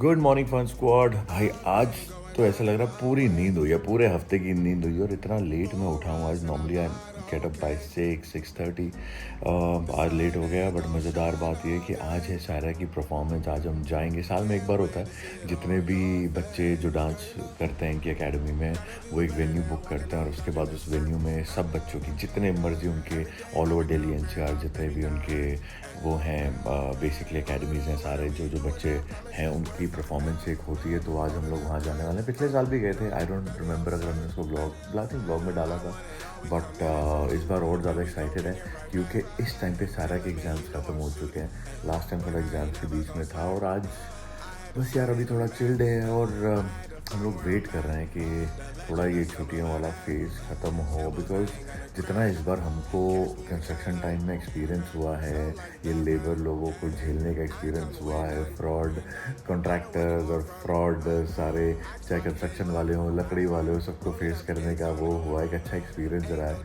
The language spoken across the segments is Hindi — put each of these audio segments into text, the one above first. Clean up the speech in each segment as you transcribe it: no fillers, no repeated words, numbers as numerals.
Good morning fun squad. भाई आज तो ऐसा लग रहा है पूरी नींद हुई है, पूरे हफ्ते की नींद हुई है और इतना लेट मैं उठा हूँ आज। Normally I get up by 6:30। आज लेट हो गया बट मज़ेदार बात यह है कि आज है सायरा की परफॉर्मेंस। आज हम जाएंगे, साल में एक बार होता है जितने भी बच्चे जो डांस करते हैं इनकी एकेडमी में, वो एक वेन्यू बुक करते हैं और उसके बाद उस वेन्यू में सब बच्चों की जितने मर्जी उनके ऑल ओवर दिल्ली एनसीआर जितने भी उनके वो हैं बेसिकली एकेडमीज़ हैं, सारे जो जो बच्चे हैं उनकी परफॉर्मेंस एक होती है। तो आज हम लोग वहाँ जाने वाले हैं। पिछले साल भी गए थे, आई डोंट रिमेंबर अगर हमने उसको ब्लॉग में डाला था, बट इस बार और ज़्यादा एक्साइटेड है क्योंकि इस टाइम पे सारा के एग्ज़ाम्स ख़त्म हो चुके हैं। लास्ट टाइम थोड़ा एग्ज़ाम्स के बीच में था और आज बस यार अभी थोड़ा चिल्ड है और हम लोग वेट कर रहे हैं कि थोड़ा ये छुट्टियों वाला फेज़ ख़त्म हो। बिकॉज जितना इस बार हमको कंस्ट्रक्शन टाइम में एक्सपीरियंस हुआ है, ये लेबर लोगों को झेलने का एक्सपीरियंस हुआ है, फ्रॉड कॉन्ट्रैक्टर्स और फ्रॉड सारे, चाहे कंस्ट्रक्शन वाले हों लकड़ी वाले हों, सबको फेस करने का वो हुआ, एक अच्छा एक्सपीरियंस रहा है।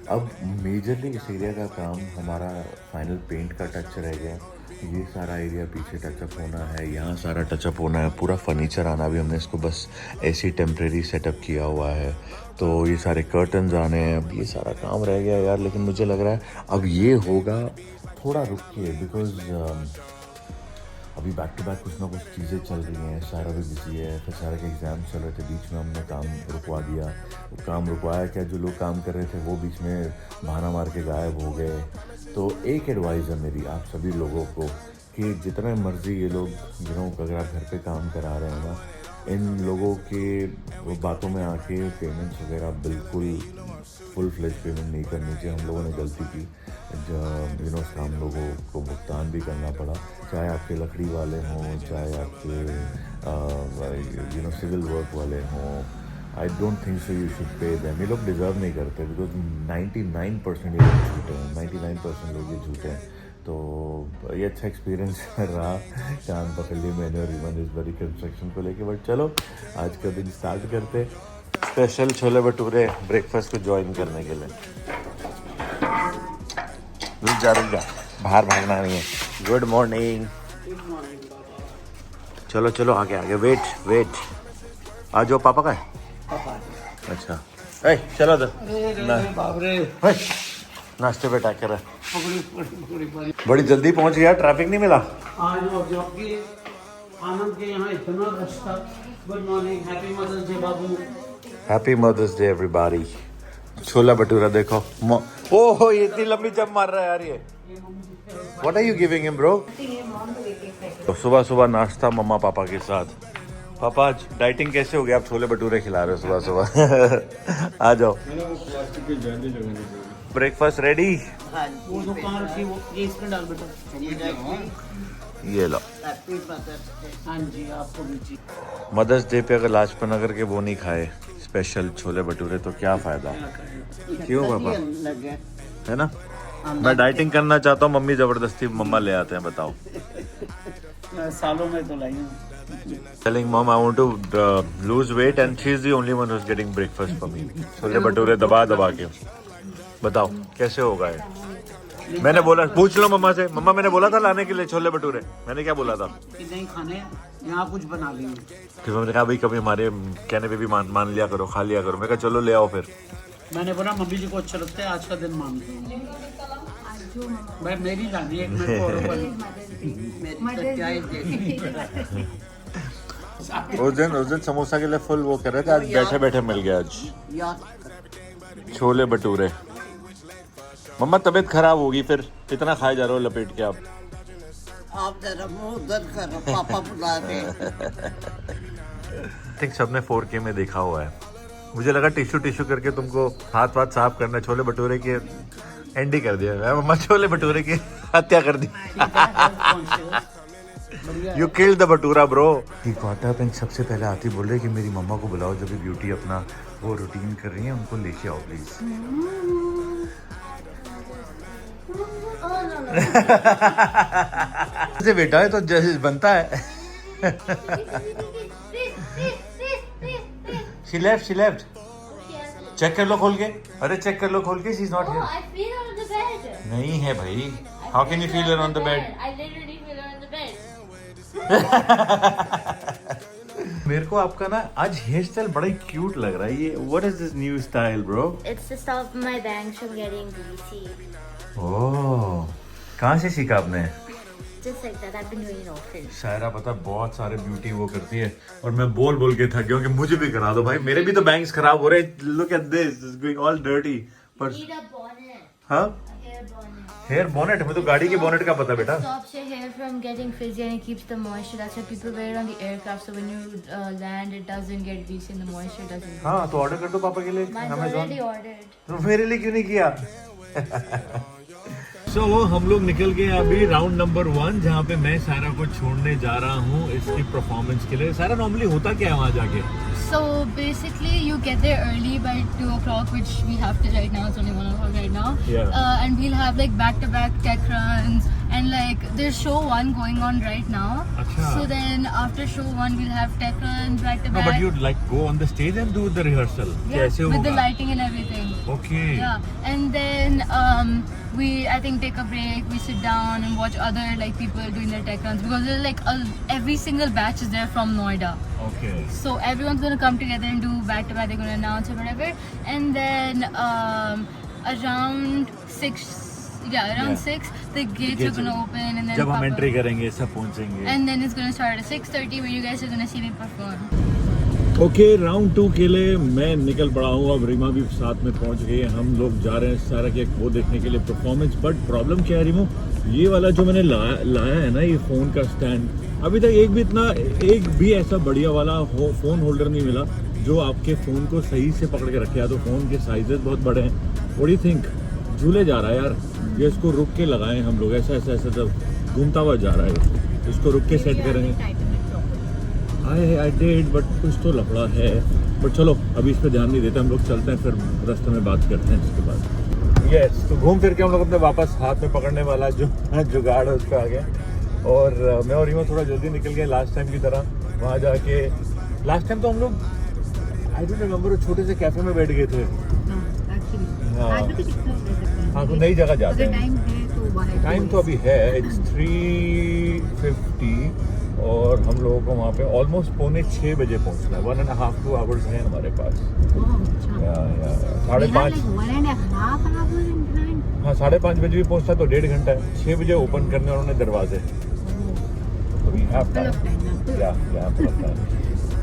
अब मेजरली इस एरिया का काम हमारा फाइनल पेंट का टच रह गया। ये सारा एरिया पीछे टचअप होना है, यहाँ सारा टचअप होना है, पूरा फर्नीचर आना भी, हमने इसको बस ऐसे ही टेम्प्रेरी सेटअप किया हुआ है। तो ये सारे कर्टन्स आने हैं, अब ये सारा काम रह गया यार। लेकिन मुझे लग रहा है अब ये होगा थोड़ा रुक के, बिकॉज अभी बैक टू बैक कुछ ना कुछ चीज़ें चल रही हैं, सारा भी बिजी है, फिर सारा के एग्ज़ाम चल रहे थे, बीच में हमने काम रुकवा दिया। वो काम रुकवाया क्या, जो लोग काम कर रहे थे वो बीच में बहाना मार के गायब हो गए। तो एक एडवाइस है मेरी आप सभी लोगों को कि जितना मर्ज़ी ये लोग अगर आप घर पे काम करा रहे हैं ना, इन लोगों के वो बातों में आके पेमेंट्स वगैरह बिल्कुल फुल फ्लेज पेमेंट नहीं करनी चाहिए। हम लोगों ने गलती की, उसका हम लोगों को भुगतान भी करना पड़ा, चाहे आपके लकड़ी वाले हों, चाहे आपके सिविल वर्क वाले हों। I don't think so you should pay them. ये लोग डिज़र्व नहीं करते बिकॉज 99% ये लोग झूठे हैं, 99% लोग ये झूठे हैं। तो ये अच्छा एक्सपीरियंस रहा चांद पकड़ लिए मैंने और ईमान इस बारी कंस्ट्रक्शन को लेके। बट चलो आज का दिन स्टार्ट करते, स्पेशल छोले भटूरे ब्रेकफास्ट को ज्वाइन करने के लिए। रुक जा बाहर भागना नहीं है। Good morning. चलो चलो आगे आगे, वेट आ जाओ। पापा का है? अच्छा चलो नाश्ते पे टाक कर बड़ी जल्दी पहुंच गया, ट्रैफिक नहीं मिला आज। आनंद के यहाँ इतना रश था। Good morning, happy mother's day बाबू। Happy mother's day everybody. Chhola bhatura देखो, ओहो ये इतनी लंबी जंप मार रहा है यार ये। What are you giving him bro? तो सुबह सुबह नाश्ता मम्मा पापा के साथ। पापा आज डाइटिंग कैसे हो गया, आप छोले भटूरे खिला रहे हो सुबह सुबह आ जाओ। Breakfast ready? वो जो कहाँ रखी वो ये इसमें डाल बेटा। ये लो। हाँ जी आपको भी। मदर्स डे पे अगर लाजपत नगर के वो नहीं खाए स्पेशल छोले भटूरे तो क्या फ़ायदा। क्यों पापा, है ना? मैं डाइटिंग करना चाहता हूँ, मम्मी ज़बरदस्ती मम्मा ले आते हैं, बताओ। सालों में तो लाई Telling mom I want to lose weight and she is the only one who's getting breakfast for me. Chole bhature दबा के बताओ कैसे होगा ये। मैंने बोला, पूछ लो मम्मा से, मम्मा मैंने बोला था लाने के लिए छोले भटूरे, मैंने क्या बोला था कि नहीं खाने, यहाँ कुछ बना लेंगे। फिर मैंने कहा भाई कभी हमारे कहने पे भी मान लिया करो, खा लिया करो। मैं कहा चलो ले आओ। फिर मैंने बोला मम्मी जी को अच्छा लगता है, आज का दिन मान लो भाई, मेरी लानी है उस दिन समोसा के लिए फुल वो कर रहे थे, आज बैठे बैठे मिल गया आज छोले भटूरे। मम्मा तबीयत खराब होगी फिर, इतना खाए जा रहे हो लपेट के आप जरा मुंह दर्द करो, पापा बुला रहे। थिंक सबने 4K में देखा हुआ है। मुझे लगा टिश्यू करके तुमको हाथ साफ करना, छोले भटूरे के एंड ही कर दिया। मम्मा छोले भटूरे की हत्या कर दी। You killed the bhatura bro. Quarter bank सबसे पहले आती बोल रहे कि मेरी मम्मा को बुलाओ, जब भी ब्यूटी अपना वो रूटीन कर रही है उनको लेके आओ प्लीज। ऐसे बेटा है तो जैसे बनता है। She left. चेक कर लो खोल के। अरे चेक कर लो खोल के। She's not here. I feel her on the bed. नहीं है भाई। How can you feel her on the bed? I literally feel her on the bed. मेरे को आपका ना आज हेयर स्टाइल बड़ा ही क्यूट लग रहा है। ये what is this new style bro? It's to stop my bangs from getting greasy. ओह, कहाँ से सीखा आपने? Just like that, I've been doing it often. शायरा पता बहुत सारे ब्यूटी वो करती है और मैं बोल बोल के थक गया हूँ कि मुझे भी करा दो भाई, मेरे भी तो बैंग्स खराब हो रहे हैं। Look at this, it's going all dirty. पर Need a bonnet. हाँ, A hair bonnet. Hair bonnet, हमें तो गाड़ी के बोनेट का पता बेटा। Stops your hair from getting frizzy and it keeps the moisture. That's why people wear it on the aircraft. So when you land, it doesn't get greasy and the moisture doesn't. हाँ तो ऑर्डर कर दो पापा के लिए Mine's Amazon। already ordered. तो मेरे लिए क्यों नहीं किया? So, हम लोग निकल गए अभी राउंड नंबर 1 जहाँ पे मैं सारा को छोड़ने जा रहा हूँ इसकी परफॉर्मेंस के लिए। सारा नॉर्मली होता क्या है वहाँ जाके? So basically, you get there early by 2 o'clock, which we have to right now. It's only 1 o'clock right now. Yeah. And we'll have like back-to-back tech runs, and like there's show 1 going on right now. Acha. So then after show 1, we'll have tech runs No, back-to-back. but you'd like go on the stage and do the rehearsal. Yeah, कैसे with the होगा? lighting and everything. Okay. Yeah, and then I think take a break. We sit down and watch other like people doing their tech runs because there's like every single batch is there from Noida. Okay. So everyone's gonna come together and do back to back. They're gonna announce or whatever, and then around 6, around 6, the gates are gonna open, and then जब हम Papa- एंट्री करेंगे सब पहुंचेंगे। and then it's gonna start at 6:30, where you guys are gonna see me perform. Okay, round 2 के लिए मैं निकल पड़ा हूँ। अब रीमा भी साथ में पहुंच गई है। हम लोग जा रहे हैं सारा के वो देखने के लिए परफॉर्मेंस। बट प्रॉब्लम क्या है रीमो, ये वाला जो मैंने लाया है ना, ये फ़ोन का स्टैंड, अभी तक एक भी ऐसा बढ़िया वाला फ़ोन होल्डर नहीं मिला जो आपके फ़ोन को सही से पकड़ के रखे। या तो फ़ोन के साइजेस बहुत बड़े हैं। What do you think? झूले जा रहा है यार ये, इसको रुक के लगाएं हम लोग। ऐसा जब घूमता हुआ जा रहा है, इसको रुक के सेट करेंगे। आई डिड, बट कुछ तो लफड़ा है। बट चलो अभी इस पर ध्यान नहीं देते, हम लोग चलते हैं, फिर रास्ते में बात करते हैं इसके बाद। यस, तो घूम फिर के हम लोग अपने वापस हाथ में पकड़ने वाला जो जुगाड़ है उस पर आ गया। और मैं और रीमा थोड़ा जल्दी निकल गए लास्ट टाइम की तरह। वहाँ जाके लास्ट टाइम तो हम लोग आई डोंट रिमेम्बर छोटे से कैफे में बैठ गए थे। हाँ, तो नई जगह जाते हैं। टाइम तो अभी है, इट्स 3:50 और हम लोगों को वहाँ पे ऑलमोस्ट 5:45 बजे पहुँचना है। 1.5-2 आवर्स हैं हमारे पास। 5:30। हाँ, 5:30 बजे भी पहुँचता तो 1.5 घंटा है। 6 बजे ओपन करने उन्होंने दरवाजे। अभी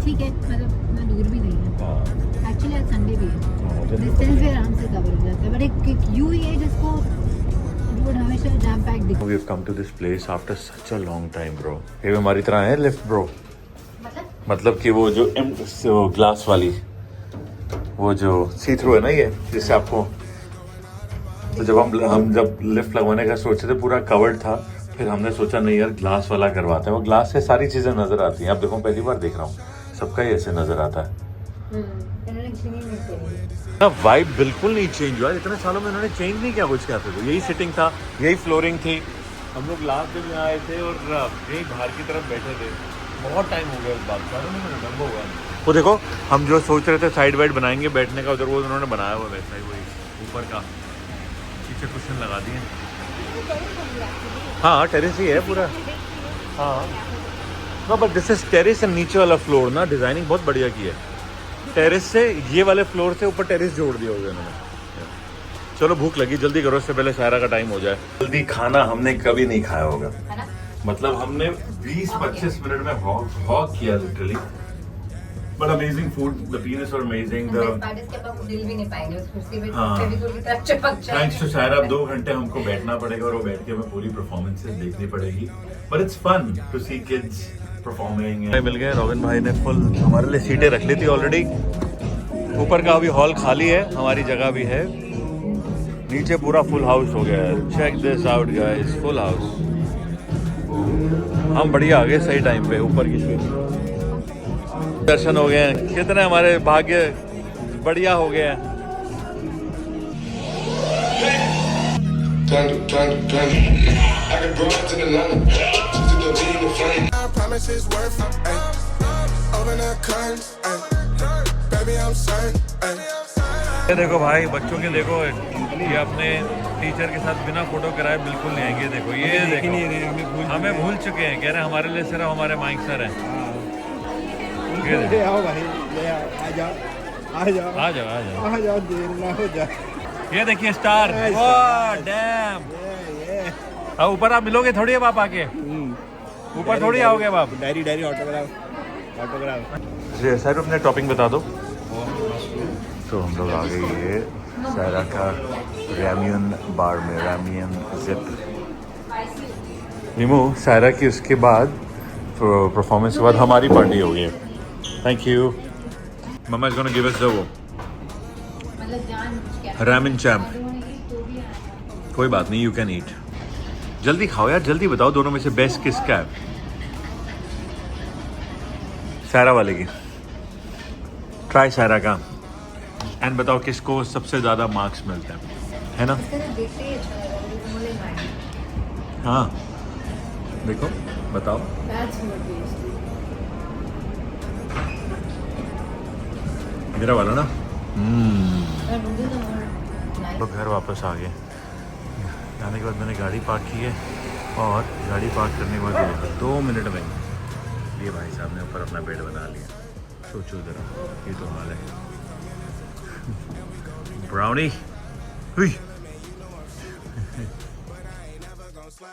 ठीक है, मतलब इतना दूर भी नहीं है। हाँ, एक्चुअली आज संडे भी है, जल्दी डिस्टेंस भी आराम से कवर हो जाता है। बट एक यू ही है जिसको रोड हमेशा जैम पैक दिखता We have come to this place after such a long time, bro. ये भी हमारी तरह है लिफ्ट ब्रो? मतलब कि वो जो ग्लास वाली, वो जो सी थ्रू है ना, ये जिससे आपको, तो जब हम जब लिफ्ट लगवाने का सोचे थे पूरा कवर्ड था, फिर हमने सोचा नहीं यार ग्लास वाला करवाते हैं। वो ग्लास से सारी चीज़ें नज़र आती हैं। अब देखो पहली बार देख रहा हूँ, सबका ही ऐसे नज़र आता है ना। वाइब बिल्कुल नहीं चेंज हुआ। इतने सालों में उन्होंने चेंज नहीं किया कुछ। क्या था, यही सिटिंग था, यही फ्लोरिंग थी। हम लोग लास्ट दिन यहाँ आए थे और यही बाहर की तरफ बैठे थे। बहुत टाइम हो गया इस बात का, लंबा हुआ। वो देखो हम जो सोच रहे थे साइड वाइड बनाएंगे बैठने का, उधर वो उन्होंने बनाया हुआ वैसा ही, वही ऊपर का, पीछे कुशन लगा दिए। हाँ, टेरेस ही है पूरा। हाँ, no but this is terrace and नीचे वाला फ्लोर ना, डिजाइनिंग बहुत बढ़िया की है। टेरेस से ये वाले फ्लोर से ऊपर टेरेस जोड़ दिया हुआ उन्होंने। चलो भूख लगी, जल्दी करो, इससे पहले सारा का टाइम हो जाए। जल्दी खाना हमने कभी नहीं खाया होगा, मतलब हमने 20-25 मिनट में वॉक किया literally. But amazing food, the peanuts were amazing. Thanks to Saira, 2 घंटे हमको बैठना पड़ेगा और वो बैठ के हमें पूरी परफॉर्मेंसेस देखनी पड़ेगी। But it's fun to see kids performing. मिल गए, रॉबिन भाई ने फुल हमारे लिए सीटें रख ली थी ऑलरेडी। ऊपर का अभी हॉल खाली है, हमारी जगह भी है। नीचे पूरा फुल हाउस हो गया है। Check this out guys, full house. हम बढ़िया आ गए सही टाइम पे ऊपर की सीट। दर्शन हो गए हैं, कितने हमारे भाग्य बढ़िया हो गए हैं। ये देखो भाई, बच्चों के देखो, ये अपने टीचर के साथ बिना फोटो कराए बिल्कुल नहीं आएंगे। देखो ये देखो, हमें भूल चुके हैं, कह रहे हैं हमारे लिए सिर्फ हमारे माइक सर हैं। ले आओ भाई, ले आओ, आ जाओ, आ जाओ, आ जाओ आ जाओ। आ जाओ, देर ना हो जाए। ये देखिए स्टार, वाह डैम। अब ऊपर आप मिलोगे थोड़ी अब आप आके, ऊपर थोड़ी आओगे अब आप। Diary diary autograph autograph. Sir अपने टॉपिंग बता दो। तो हम लोग आ गए ये सायरा का रैमियन बार में, रैमियन जिप। नीमू सायरा की उसके बाद परफॉर्मेंस के बाद हमारी पार्टी हो गई। Thank you. Mumma is gonna give us the वो रैमिन चैम्प। कोई बात नहीं, यू कैन ईट। जल्दी खाओ यार, जल्दी बताओ दोनों में से बेस्ट किसका है। सायरा वाले की। ट्राई सायरा का एंड बताओ किसको सबसे ज़्यादा मार्क्स मिलते हैं, है ना? हाँ देखो बताओ। मेरा वाला ना। तो घर वापस आ गए। आने के बाद मैंने गाड़ी पार्क की है और गाड़ी पार्क करने के बाद 2 मिनट में ये भाई साहब ने ऊपर अपना बेड बना लिया। सोचो जरा, ये तो हाल है। ब्राउनी हुई।